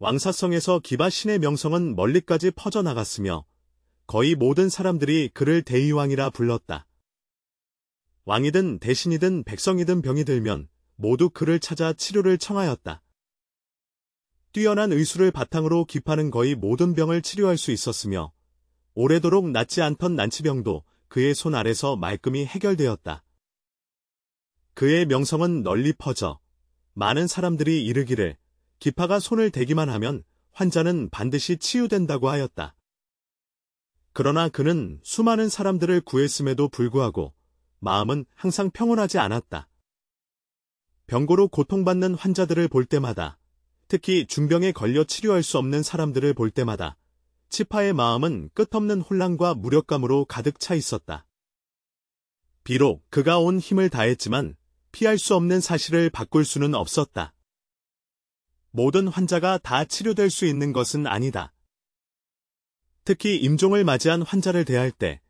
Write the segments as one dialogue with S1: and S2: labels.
S1: 왕사성에서 기바 신의 명성은 멀리까지 퍼져나갔으며 거의 모든 사람들이 그를 대의왕이라 불렀다. 왕이든 대신이든 백성이든 병이 들면 모두 그를 찾아 치료를 청하였다. 뛰어난 의술을 바탕으로 기파는 거의 모든 병을 치료할 수 있었으며 오래도록 낫지 않던 난치병도 그의 손 아래서 말끔히 해결되었다. 그의 명성은 널리 퍼져 많은 사람들이 이르기를 기파가 손을 대기만 하면 환자는 반드시 치유된다고 하였다. 그러나 그는 수많은 사람들을 구했음에도 불구하고 마음은 항상 평온하지 않았다. 병고로 고통받는 환자들을 볼 때마다, 특히 중병에 걸려 치료할 수 없는 사람들을 볼 때마다 치파의 마음은 끝없는 혼란과 무력감으로 가득 차 있었다. 비록 그가 온 힘을 다했지만 피할 수 없는 사실을 바꿀 수는 없었다. 모든 환자가 다 치료될 수 있는 것은 아니다. 특히 임종을 맞이한 환자를 대할 때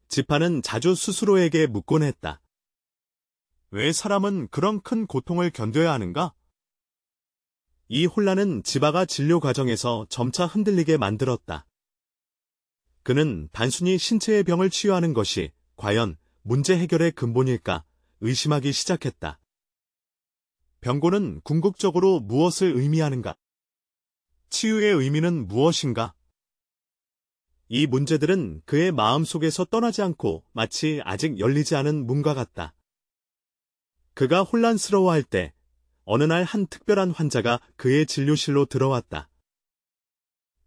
S1: 지파는 자주 스스로에게 묻곤 했다. 왜 사람은 그런 큰 고통을 견뎌야 하는가? 이 혼란은 지바가 진료 과정에서 점차 흔들리게 만들었다. 그는 단순히 신체의 병을 치유하는 것이 과연 문제 해결의 근본일까 의심하기 시작했다. 병고는 궁극적으로 무엇을 의미하는가? 치유의 의미는 무엇인가? 이 문제들은 그의 마음속에서 떠나지 않고 마치 아직 열리지 않은 문과 같다. 그가 혼란스러워할 때 어느 날 한 특별한 환자가 그의 진료실로 들어왔다.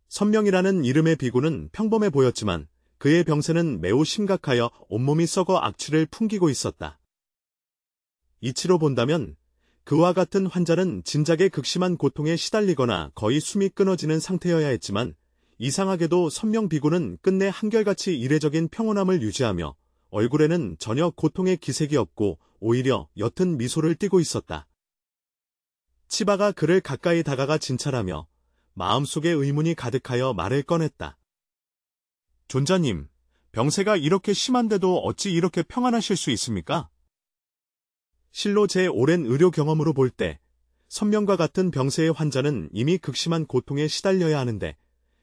S1: 선명이라는 이름의 비구는 평범해 보였지만 그의 병세는 매우 심각하여 온몸이 썩어 악취를 풍기고 있었다. 이치로 본다면 그와 같은 환자는 진작에 극심한 고통에 시달리거나 거의 숨이 끊어지는 상태여야 했지만 이상하게도 선명 비구는 끝내 한결같이 이례적인 평온함을 유지하며 얼굴에는 전혀 고통의 기색이 없고 오히려 옅은 미소를 띠고 있었다. 치바가 그를 가까이 다가가 진찰하며 마음속에 의문이 가득하여 말을 꺼냈다. 존자님, 병세가 이렇게 심한데도 어찌 이렇게 평안하실 수 있습니까? 실로 제 오랜 의료 경험으로 볼 때 선명과 같은 병세의 환자는 이미 극심한 고통에 시달려야 하는데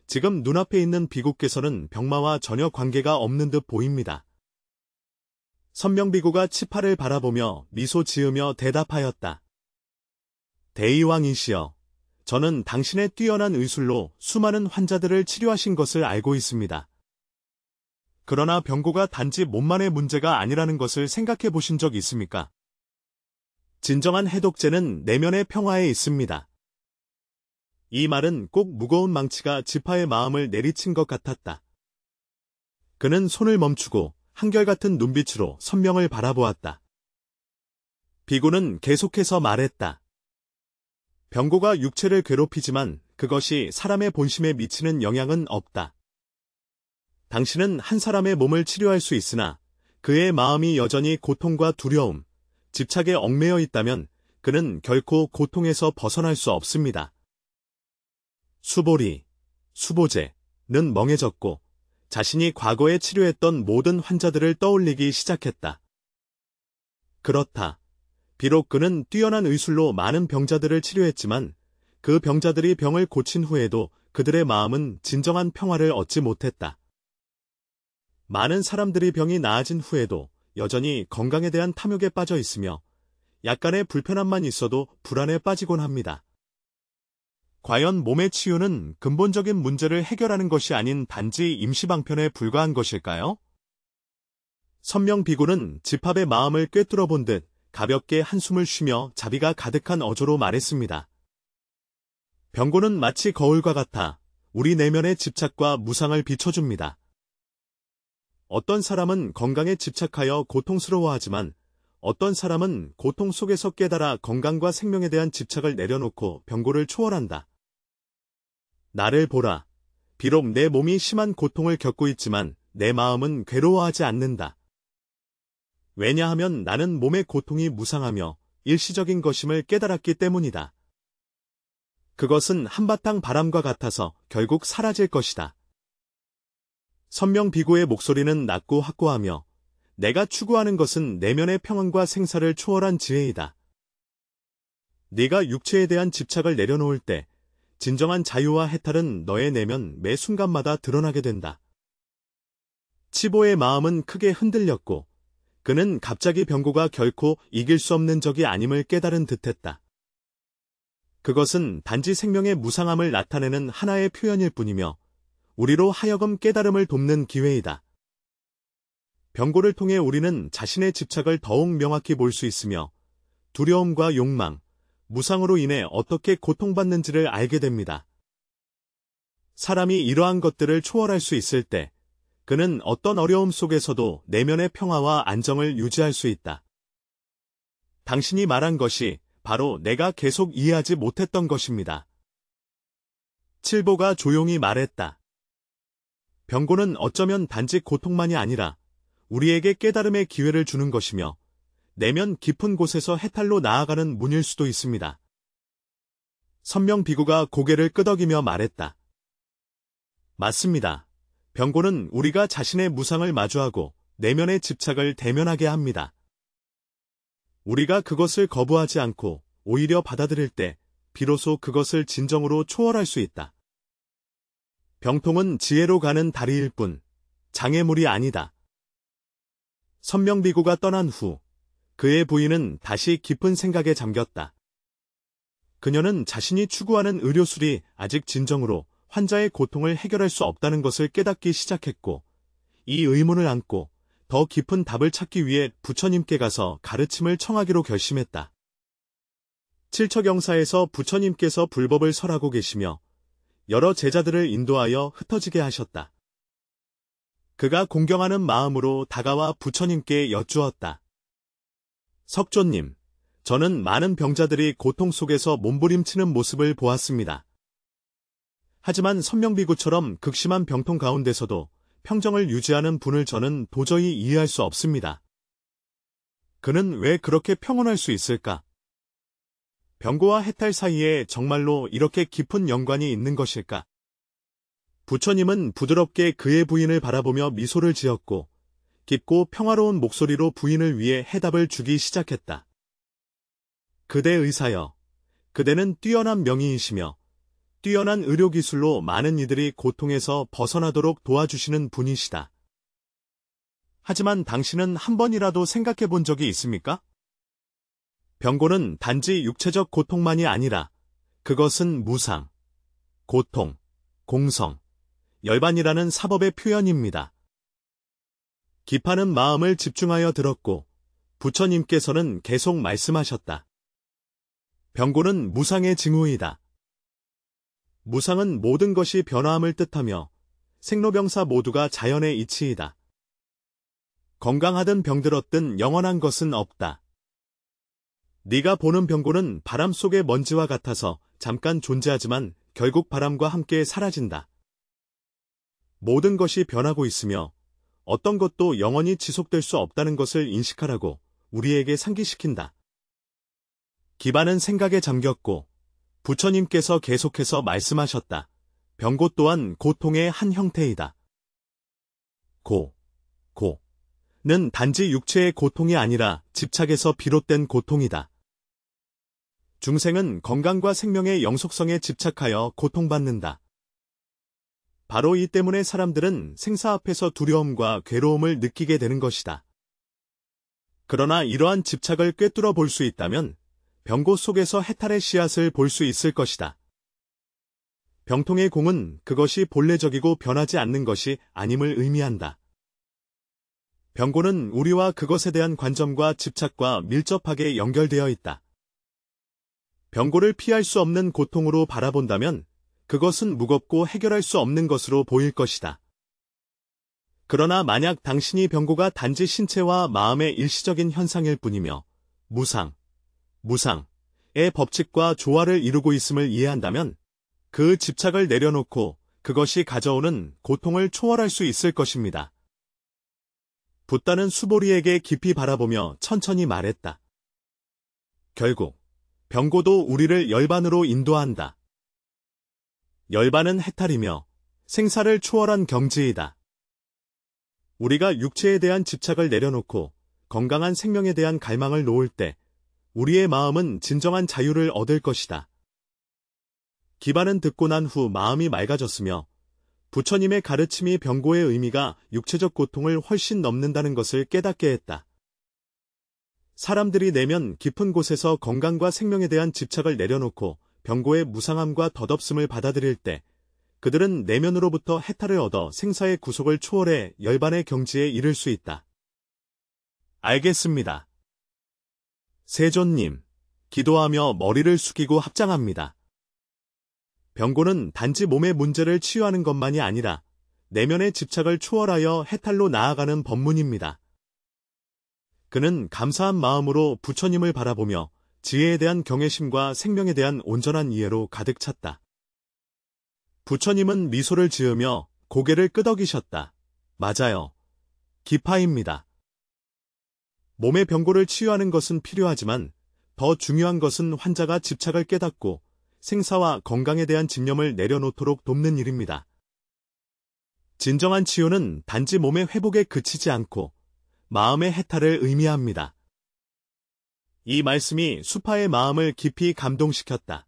S1: 지금 눈앞에 있는 비구께서는 병마와 전혀 관계가 없는 듯 보입니다. 선명비구가 치파를 바라보며 미소 지으며 대답하였다. 대의왕이시여, 저는 당신의 뛰어난 의술로 수많은 환자들을 치료하신 것을 알고 있습니다. 그러나 병고가 단지 몸만의 문제가 아니라는 것을 생각해 보신 적 있습니까? 진정한 해독제는 내면의 평화에 있습니다. 이 말은 꼭 무거운 망치가 지파의 마음을 내리친 것 같았다. 그는 손을 멈추고 한결같은 눈빛으로 선명을 바라보았다. 비구는 계속해서 말했다. 병고가 육체를 괴롭히지만 그것이 사람의 본심에 미치는 영향은 없다. 당신은 한 사람의 몸을 치료할 수 있으나 그의 마음이 여전히 고통과 두려움, 집착에 얽매여 있다면 그는 결코 고통에서 벗어날 수 없습니다. 수보리, 수보제는 멍해졌고 자신이 과거에 치료했던 모든 환자들을 떠올리기 시작했다. 그렇다. 비록 그는 뛰어난 의술로 많은 병자들을 치료했지만 그 병자들이 병을 고친 후에도 그들의 마음은 진정한 평화를 얻지 못했다. 많은 사람들이 병이 나아진 후에도 여전히 건강에 대한 탐욕에 빠져 있으며 약간의 불편함만 있어도 불안에 빠지곤 합니다. 과연 몸의 치유는 근본적인 문제를 해결하는 것이 아닌 단지 임시방편에 불과한 것일까요? 선명비구는 집합의 마음을 꿰뚫어 본 듯 가볍게 한숨을 쉬며 자비가 가득한 어조로 말했습니다. 병고는 마치 거울과 같아 우리 내면의 집착과 무상을 비춰줍니다. 어떤 사람은 건강에 집착하여 고통스러워하지만 어떤 사람은 고통 속에서 깨달아 건강과 생명에 대한 집착을 내려놓고 병고를 초월한다. 나를 보라. 비록 내 몸이 심한 고통을 겪고 있지만 내 마음은 괴로워하지 않는다. 왜냐하면 나는 몸의 고통이 무상하며 일시적인 것임을 깨달았기 때문이다. 그것은 한바탕 바람과 같아서 결국 사라질 것이다. 선명비구의 목소리는 낮고 확고하며 내가 추구하는 것은 내면의 평안과 생사를 초월한 지혜이다. 네가 육체에 대한 집착을 내려놓을 때 진정한 자유와 해탈은 너의 내면 매 순간마다 드러나게 된다. 치보의 마음은 크게 흔들렸고 그는 갑자기 병고가 결코 이길 수 없는 적이 아님을 깨달은 듯했다. 그것은 단지 생명의 무상함을 나타내는 하나의 표현일 뿐이며 우리로 하여금 깨달음을 돕는 기회이다. 병고를 통해 우리는 자신의 집착을 더욱 명확히 볼 수 있으며 두려움과 욕망, 무상으로 인해 어떻게 고통받는지를 알게 됩니다. 사람이 이러한 것들을 초월할 수 있을 때 그는 어떤 어려움 속에서도 내면의 평화와 안정을 유지할 수 있다. 당신이 말한 것이 바로 내가 계속 이해하지 못했던 것입니다. 칠보가 조용히 말했다. 병고는 어쩌면 단지 고통만이 아니라 우리에게 깨달음의 기회를 주는 것이며 내면 깊은 곳에서 해탈로 나아가는 문일 수도 있습니다. 선명비구가 고개를 끄덕이며 말했다. 맞습니다. 병고는 우리가 자신의 무상을 마주하고 내면의 집착을 대면하게 합니다. 우리가 그것을 거부하지 않고 오히려 받아들일 때 비로소 그것을 진정으로 초월할 수 있다. 병통은 지혜로 가는 다리일 뿐 장애물이 아니다. 선명비구가 떠난 후 그의 부인은 다시 깊은 생각에 잠겼다. 그녀는 자신이 추구하는 의료술이 아직 진정으로 환자의 고통을 해결할 수 없다는 것을 깨닫기 시작했고 이 의문을 안고 더 깊은 답을 찾기 위해 부처님께 가서 가르침을 청하기로 결심했다. 칠척영사에서 부처님께서 불법을 설하고 계시며 여러 제자들을 인도하여 흩어지게 하셨다. 그가 공경하는 마음으로 다가와 부처님께 여쭈었다. 석조님, 저는 많은 병자들이 고통 속에서 몸부림치는 모습을 보았습니다. 하지만 선명비구처럼 극심한 병통 가운데서도 평정을 유지하는 분을 저는 도저히 이해할 수 없습니다. 그는 왜 그렇게 평온할 수 있을까? 병고와 해탈 사이에 정말로 이렇게 깊은 연관이 있는 것일까? 부처님은 부드럽게 그의 부인을 바라보며 미소를 지었고 깊고 평화로운 목소리로 부인을 위해 해답을 주기 시작했다. 그대 의사여, 그대는 뛰어난 명의이시며 뛰어난 의료기술로 많은 이들이 고통에서 벗어나도록 도와주시는 분이시다. 하지만 당신은 한 번이라도 생각해 본 적이 있습니까? 병고는 단지 육체적 고통만이 아니라 그것은 무상, 고통, 공성, 열반이라는 사법의 표현입니다. 기파는 마음을 집중하여 들었고 부처님께서는 계속 말씀하셨다. 병고는 무상의 징후이다. 무상은 모든 것이 변화함을 뜻하며 생로병사 모두가 자연의 이치이다. 건강하든 병들었든 영원한 것은 없다. 네가 보는 병고는 바람 속의 먼지와 같아서 잠깐 존재하지만 결국 바람과 함께 사라진다. 모든 것이 변하고 있으며 어떤 것도 영원히 지속될 수 없다는 것을 인식하라고 우리에게 상기시킨다. 기반은 생각에 잠겼고 부처님께서 계속해서 말씀하셨다. 병고 또한 고통의 한 형태이다. 고는 단지 육체의 고통이 아니라 집착에서 비롯된 고통이다. 중생은 건강과 생명의 영속성에 집착하여 고통받는다. 바로 이 때문에 사람들은 생사 앞에서 두려움과 괴로움을 느끼게 되는 것이다. 그러나 이러한 집착을 꿰뚫어 볼 수 있다면 병고 속에서 해탈의 씨앗을 볼 수 있을 것이다. 병통의 공은 그것이 본래적이고 변하지 않는 것이 아님을 의미한다. 병고는 우리와 그것에 대한 관점과 집착과 밀접하게 연결되어 있다. 병고를 피할 수 없는 고통으로 바라본다면 그것은 무겁고 해결할 수 없는 것으로 보일 것이다. 그러나 만약 당신이 병고가 단지 신체와 마음의 일시적인 현상일 뿐이며 무상의 법칙과 조화를 이루고 있음을 이해한다면 그 집착을 내려놓고 그것이 가져오는 고통을 초월할 수 있을 것입니다. 붓다는 수보리에게 깊이 바라보며 천천히 말했다. 결국 병고도 우리를 열반으로 인도한다. 열반은 해탈이며 생사를 초월한 경지이다. 우리가 육체에 대한 집착을 내려놓고 건강한 생명에 대한 갈망을 놓을 때 우리의 마음은 진정한 자유를 얻을 것이다. 기반은 듣고 난 후 마음이 맑아졌으며 부처님의 가르침이 병고의 의미가 육체적 고통을 훨씬 넘는다는 것을 깨닫게 했다. 사람들이 내면 깊은 곳에서 건강과 생명에 대한 집착을 내려놓고 병고의 무상함과 덧없음을 받아들일 때 그들은 내면으로부터 해탈을 얻어 생사의 구속을 초월해 열반의 경지에 이를 수 있다. 알겠습니다. 세존님, 기도하며 머리를 숙이고 합장합니다. 병고는 단지 몸의 문제를 치유하는 것만이 아니라 내면의 집착을 초월하여 해탈로 나아가는 법문입니다. 그는 감사한 마음으로 부처님을 바라보며 지혜에 대한 경외심과 생명에 대한 온전한 이해로 가득 찼다. 부처님은 미소를 지으며 고개를 끄덕이셨다. 맞아요. 기파입니다. 몸의 병고를 치유하는 것은 필요하지만 더 중요한 것은 환자가 집착을 깨닫고 생사와 건강에 대한 집념을 내려놓도록 돕는 일입니다. 진정한 치유는 단지 몸의 회복에 그치지 않고 마음의 해탈을 의미합니다. 이 말씀이 수파의 마음을 깊이 감동시켰다.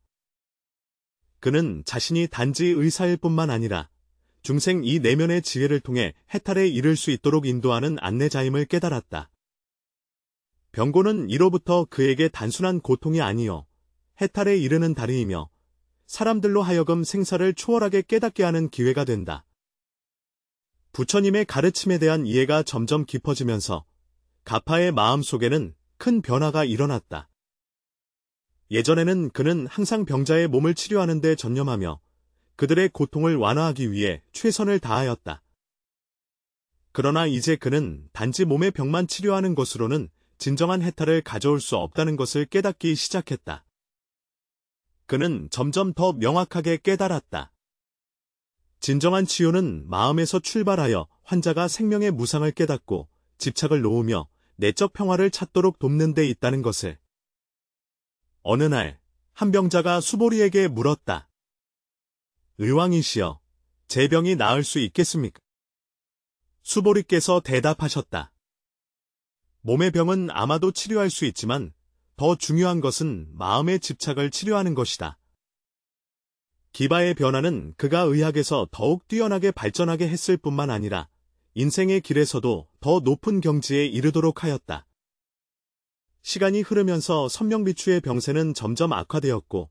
S1: 그는 자신이 단지 의사일 뿐만 아니라 중생 이 내면의 지혜를 통해 해탈에 이를 수 있도록 인도하는 안내자임을 깨달았다. 병고는 이로부터 그에게 단순한 고통이 아니요 해탈에 이르는 다리이며 사람들로 하여금 생사를 초월하게 깨닫게 하는 기회가 된다. 부처님의 가르침에 대한 이해가 점점 깊어지면서 가파의 마음속에는 큰 변화가 일어났다. 예전에는 그는 항상 병자의 몸을 치료하는 데 전념하며 그들의 고통을 완화하기 위해 최선을 다하였다. 그러나 이제 그는 단지 몸의 병만 치료하는 것으로는 진정한 해탈을 가져올 수 없다는 것을 깨닫기 시작했다. 그는 점점 더 명확하게 깨달았다. 진정한 치유는 마음에서 출발하여 환자가 생명의 무상을 깨닫고 집착을 놓으며 내적 평화를 찾도록 돕는 데 있다는 것을. 어느 날, 한 병자가 수보리에게 물었다. 의왕이시여, 제 병이 나을 수 있겠습니까? 수보리께서 대답하셨다. 몸의 병은 아마도 치료할 수 있지만 더 중요한 것은 마음의 집착을 치료하는 것이다. 기바의 변화는 그가 의학에서 더욱 뛰어나게 발전하게 했을 뿐만 아니라 인생의 길에서도 더 높은 경지에 이르도록 하였다. 시간이 흐르면서 선명비추의 병세는 점점 악화되었고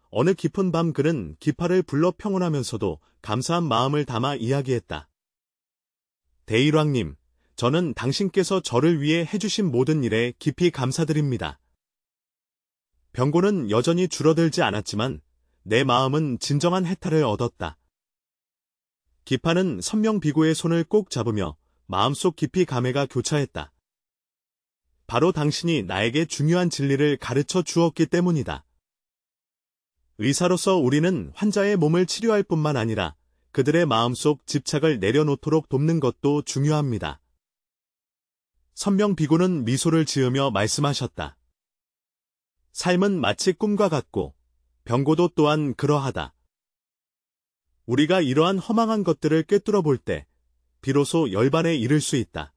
S1: 어느 깊은 밤 그는 기파를 불러 평온하면서도 감사한 마음을 담아 이야기했다. 대일왕님, 저는 당신께서 저를 위해 해주신 모든 일에 깊이 감사드립니다. 병고는 여전히 줄어들지 않았지만 내 마음은 진정한 해탈을 얻었다. 기파는 선명비고의 손을 꼭 잡으며 마음속 깊이 감회가 교차했다. 바로 당신이 나에게 중요한 진리를 가르쳐 주었기 때문이다. 의사로서 우리는 환자의 몸을 치료할 뿐만 아니라 그들의 마음속 집착을 내려놓도록 돕는 것도 중요합니다. 선명비고는 미소를 지으며 말씀하셨다. 삶은 마치 꿈과 같고 병고도 또한 그러하다. 우리가 이러한 허망한 것들을 꿰뚫어 볼 때 비로소 열반에 이를 수 있다.